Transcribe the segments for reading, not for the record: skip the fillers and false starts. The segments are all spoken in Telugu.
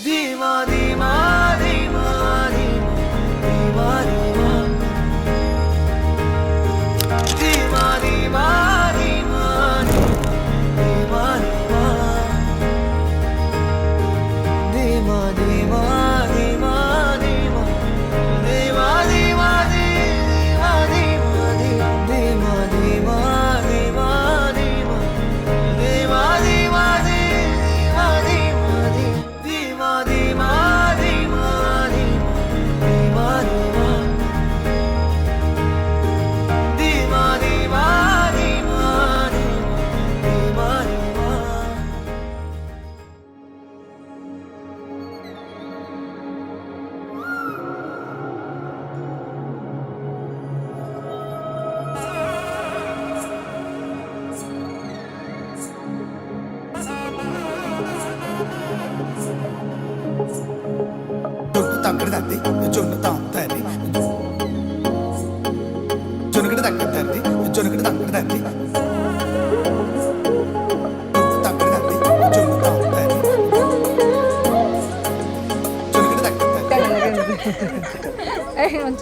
ధీమా ధీమా ధీమా ధీమా ధీమా ధీమా ధీమా ధీమా ధీమా ధీమా ధీమా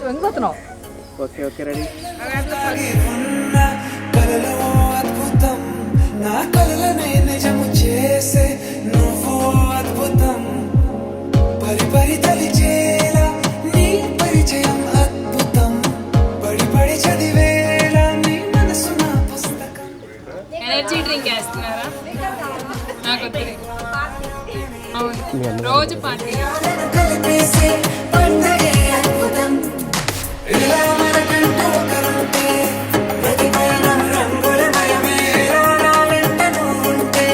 వెళ్ళిపోతున్నావు. Okay okay ready. అద్భుతం నా కలలనే నిజము చేసే నువ్వు అద్భుతం పరి పరి తలిచేలా నీ పరిచయం అద్భుతం పడి పడి చదివేలా నీ మనసు నా పుస్తకం. ఎనర్జీ డ్రింక్ వేస్తున్నారా? నాకు రోజు పార్టీ కలిపేసే పండగే అద్భుతం ఇలా మనకంటూ ఒకరుంటే ప్రతి పయనం రంగులమయమే నా వెంట నువ్వుంటే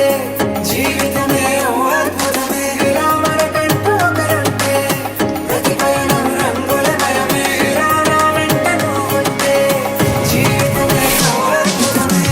జీవితమే ఓ అద్భుతమే ఇలా మనకంటూ ఒకరుంటే ప్రతి పయనం రంగులమయమే నా వెంట నువ్వుంటే జీవితమే ఓ అద్భుతమే.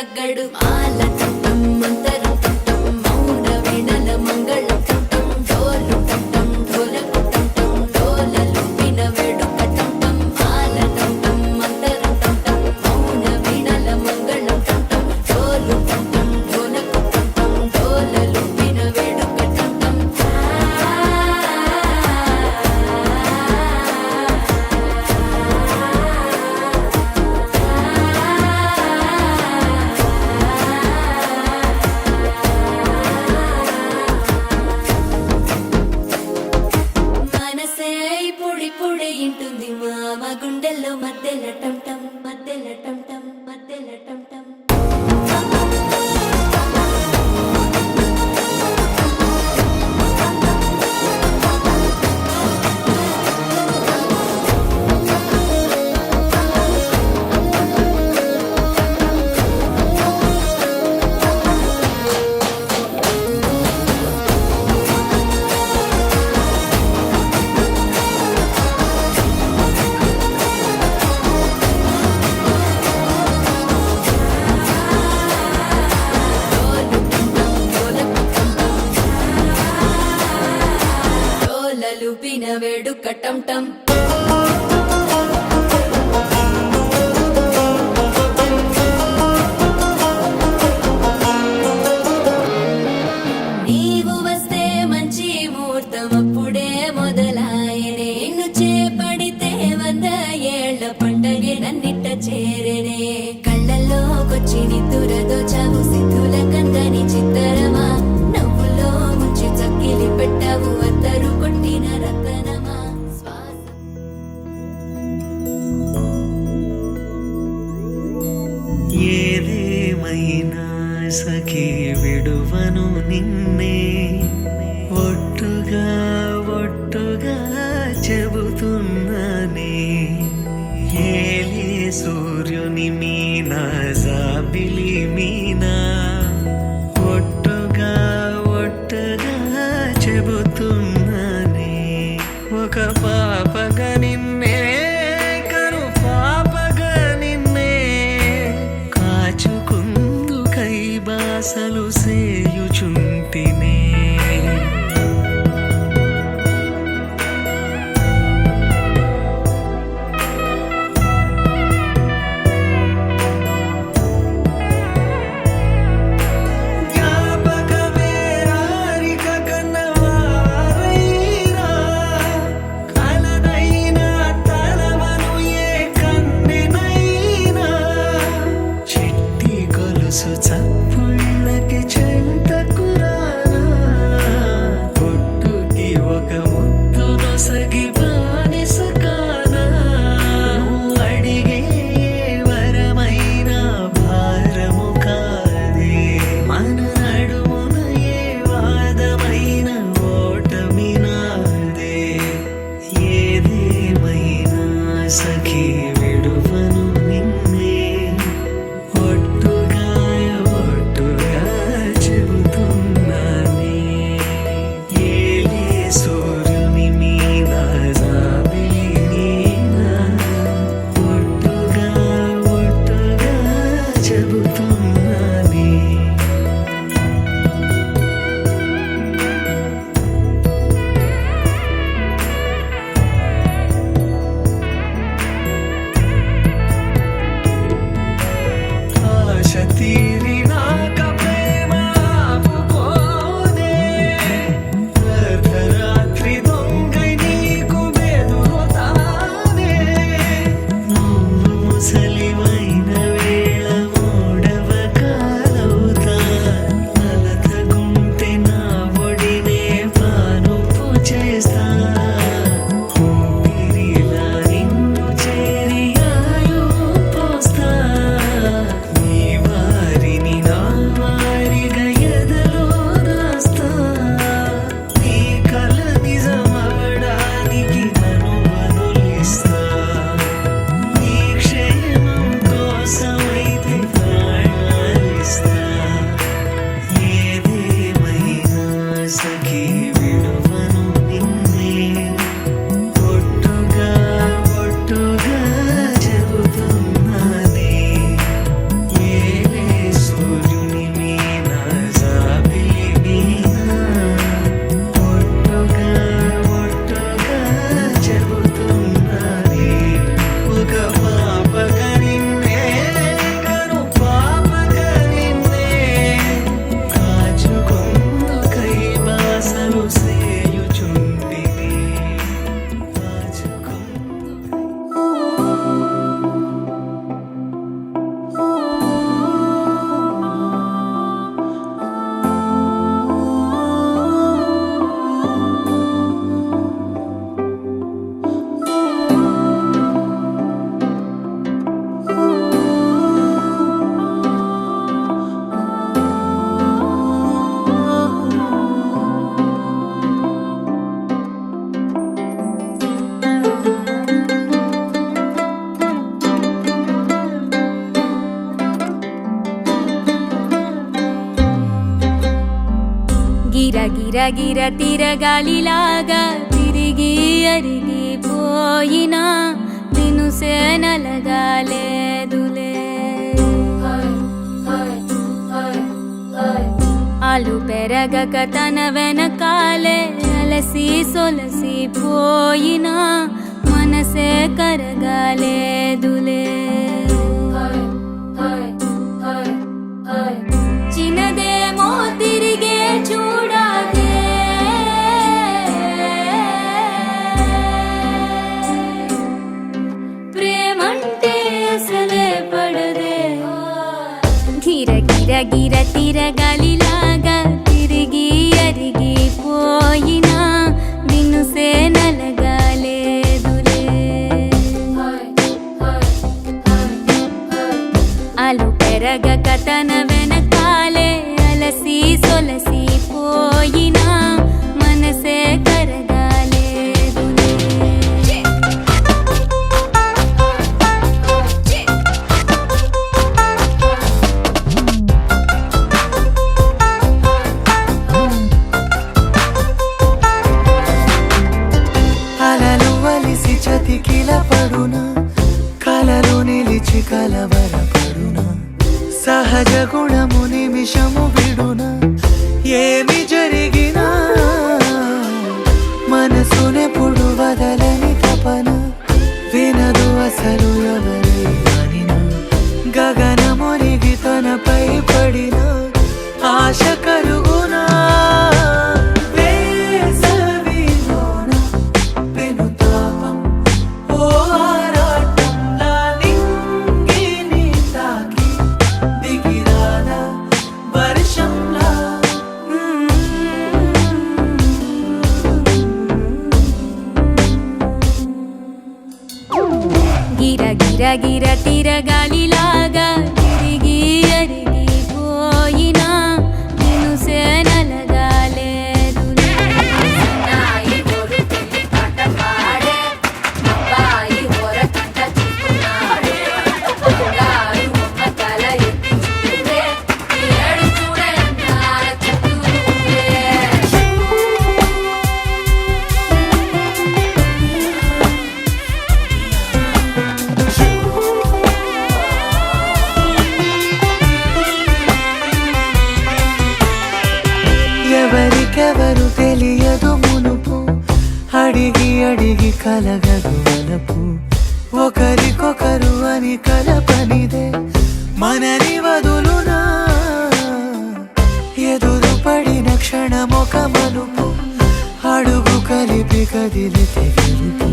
తగ్గడు మాల టం మంతరం టం మౌన వీణల మంగళం టం డోలు టం ఢోలకు టం డోలలు విన వేడుక టం మాల టం మంతరం టం మౌన వీణల మంగళం టం డోలు టం ఢోలకు టం డోలలు విన వేడుక టం మనసే పొడి పొడి ఇంటుంది మామ గుండెల్లో మధ్యల టం టం మధ్యల టం టం మధ్యల టం టం డోలలు విన వేడుక టం టం నీవు వస్తే మంచి ముహూర్తం అప్పుడే మొదలాయనే నిన్ను చేపడితే 100 ఏళ్ల పండగే నన్నిట్ట చేరనే కళ్ళల్లోకొచ్చి నిద్దురదోచావు సిద్ధుల కందని చిత్తరమా నవ్వులో ముంచి చక్కిలి పెట్టావు అత్తరు కొట్టిన రతనమా శ్వాస ఏదేమైనా సఖీ విడువను నిన్నే ఒట్టుగా ఒట్టుగా చెబుతున్నానే ఏలే సూర్యుని మీనా జాబిలి మీనా ఒట్టుగా ఒట్టుగా చెబుతున్నానే ఒక పాపగా నిన్నే కను పాపగా నిన్నే కాచుకుందు కై బాసలు సేయుచుంటినే గిర తిరగాలిలాగా తిరిగి అరిగిపోయినా దినుసే నలగాలేదులే ఆలు పెరగక తన వెనకాలే అలసి సొలసి పోయినా మనసే కరగాలేదులే చిన్నదేమో తిరిగే చూడాదే ప్రేమంటే అసలే పడదే గిర తిరగాలిలాగా తిరిగి అరిగిపోయినా దినుసే నలగాలేదులే ఆలు పెరగక తన వెనకాలే అలసి సొలసి పోయినా మనసే కరగాలేదులే అలలు వలిసి చతికిల పడునా కలలు నిలిచి కలవరపడునా సహజ గుణము నిమిషము విడునా ఏమి జరిగినా మనసునెప్పుడు వదలని తపన వినదు అసలు ఎవరి అనినా గగనమునిగి తనపై పడిన ఆశ కలుగునా వేసవిలోన పెనుతాపం ఓ ఆరాటంలా నింగిని తాకి దిగిరాదా వర్షంలా గిర తిరగాలిలాగా తిరిగి అరిగిపోయినా దినుసే నలగాలేదులే ఎవరికెవరు తెలియదు మునుపు అడిగి కలగదు వలపు ఒకరికొకరు అని కలపనిదే మనని వదులునా ఎదురు పడిన క్షణమొక మలుపు అడుగు కలిపి కదిలితే గెలుపు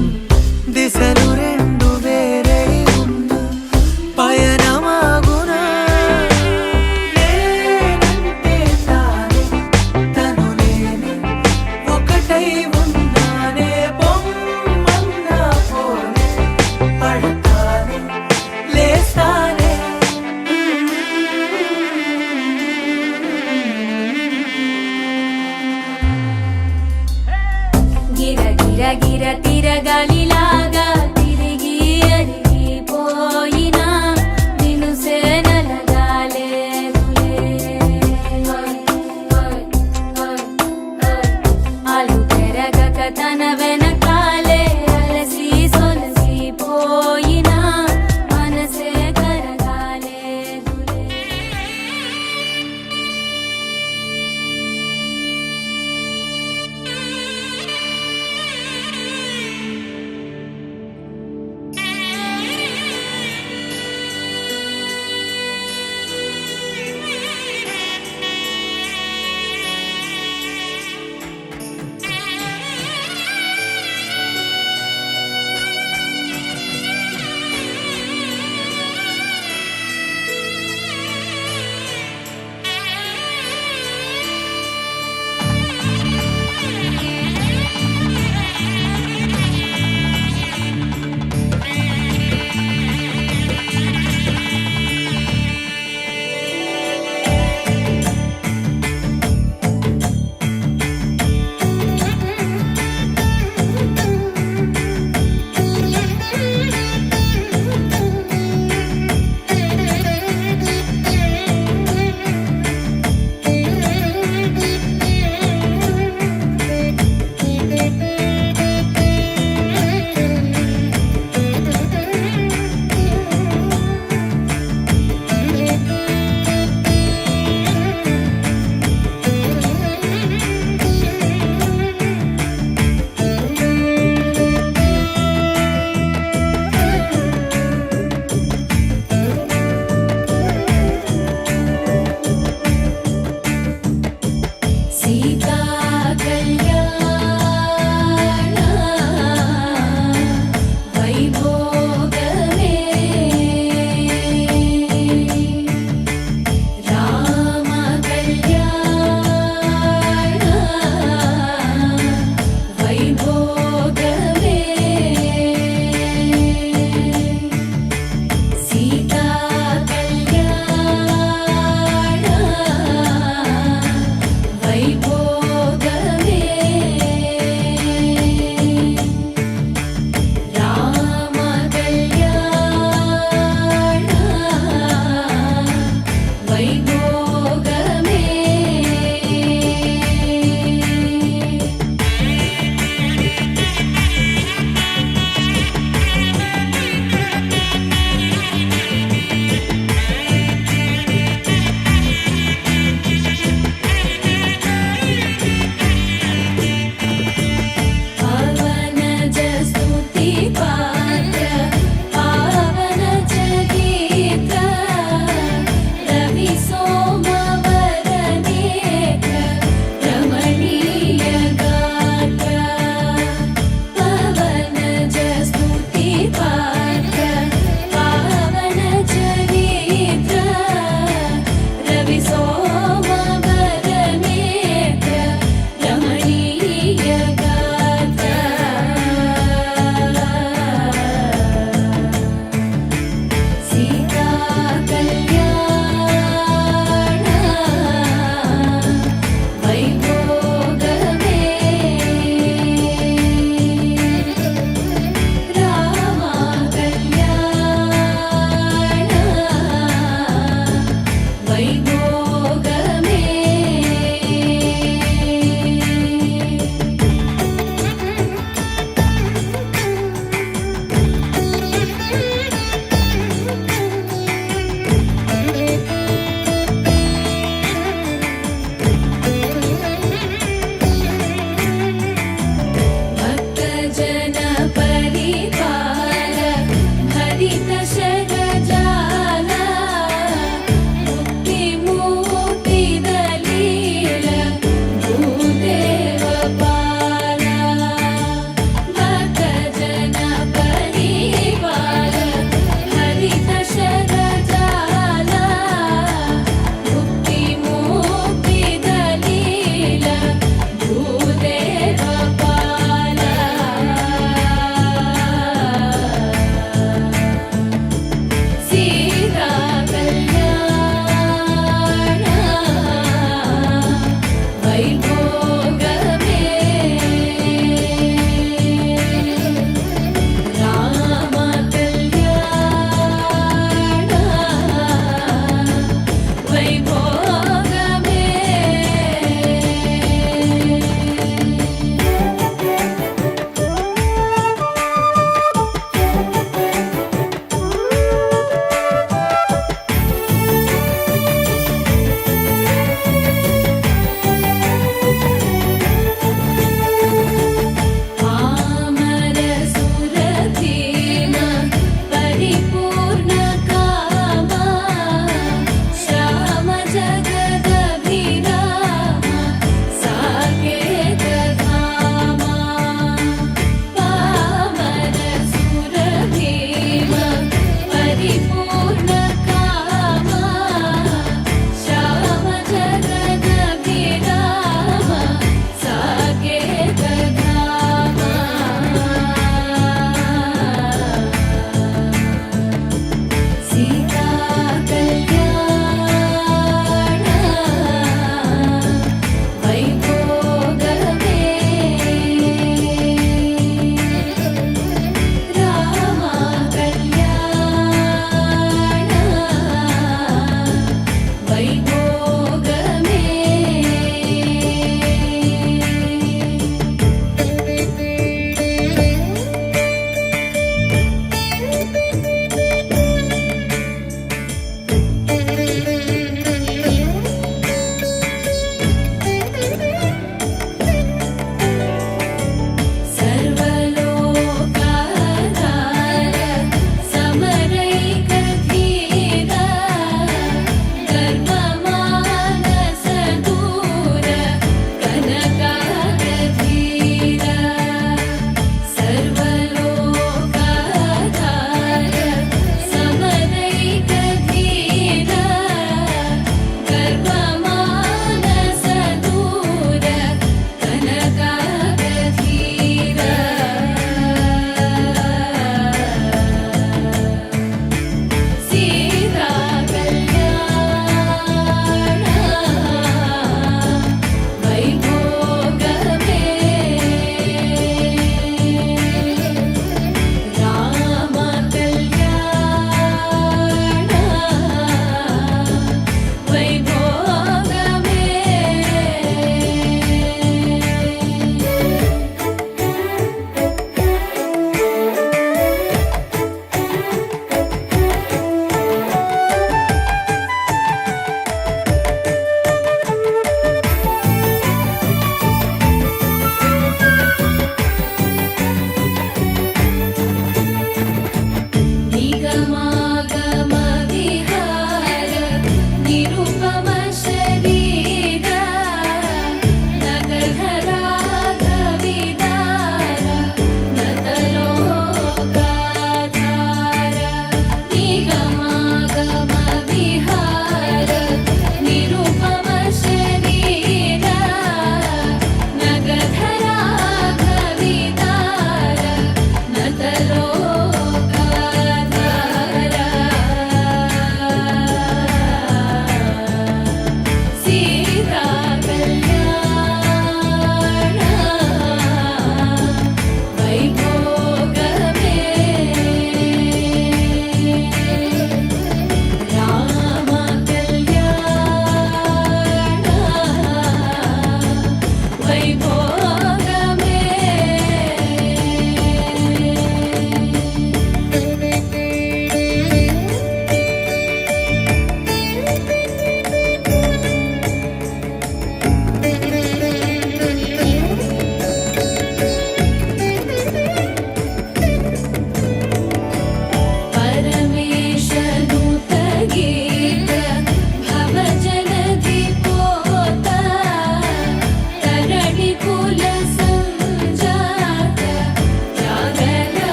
దిశలు రెండు వేరే ఉన్న పయనమాగునా నేనంటే తానే తను నేనే ఒకటై ఉన్నానే బొమ్మన్నా పోనే పడతానే లేస్తానే గిర తిరగాలిలాగా తిరిగి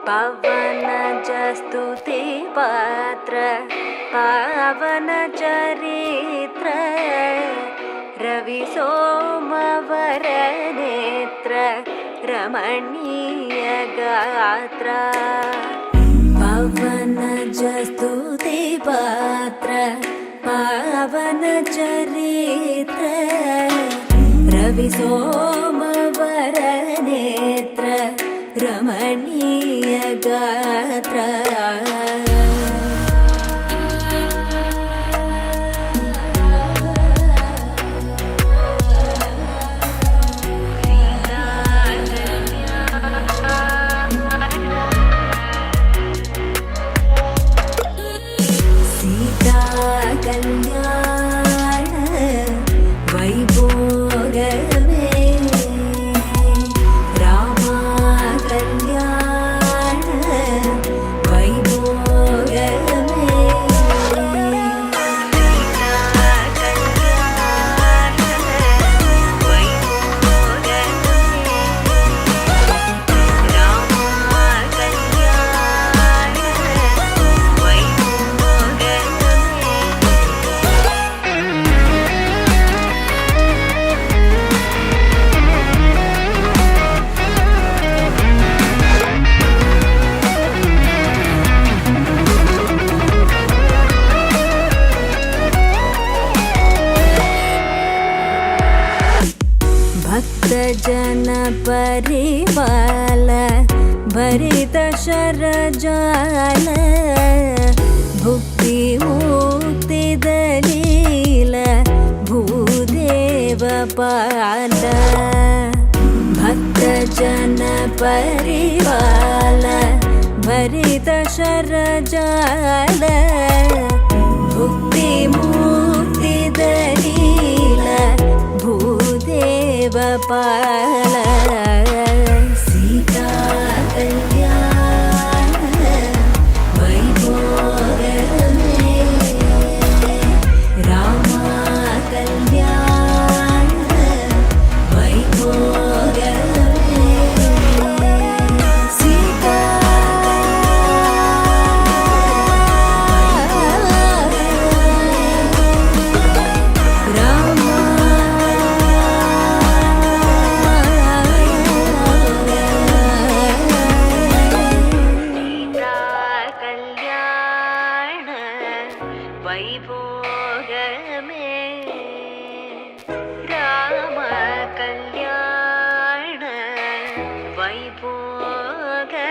पवन स्तुति पात्र पावन चरित्र रवि सोमवर नेत्र रमणीय गात्र पवन स्तुति पात्र पावन चरित्र रवि सोमवर नेत्र रमणीय गात्र सीता कल्याण वैभोगमे रामा कल्याण वैभोगमे सीता कल्याण वैभोगमे रामा कल्याण वैभोगमे भक्तजन परिपाल भरित शरजाल भुक्ति मुक्ति दलील भूदेव पाल भक्तजन परिपाल भरित शरजाल भुक्ति मुक्ति दलील भूदेव पाल सीता कल्याण वैभोगमे रामा कल्याण वैभोगमे सीता रामा कल्याण वैभोगमे राम कल्याण वैभोगमे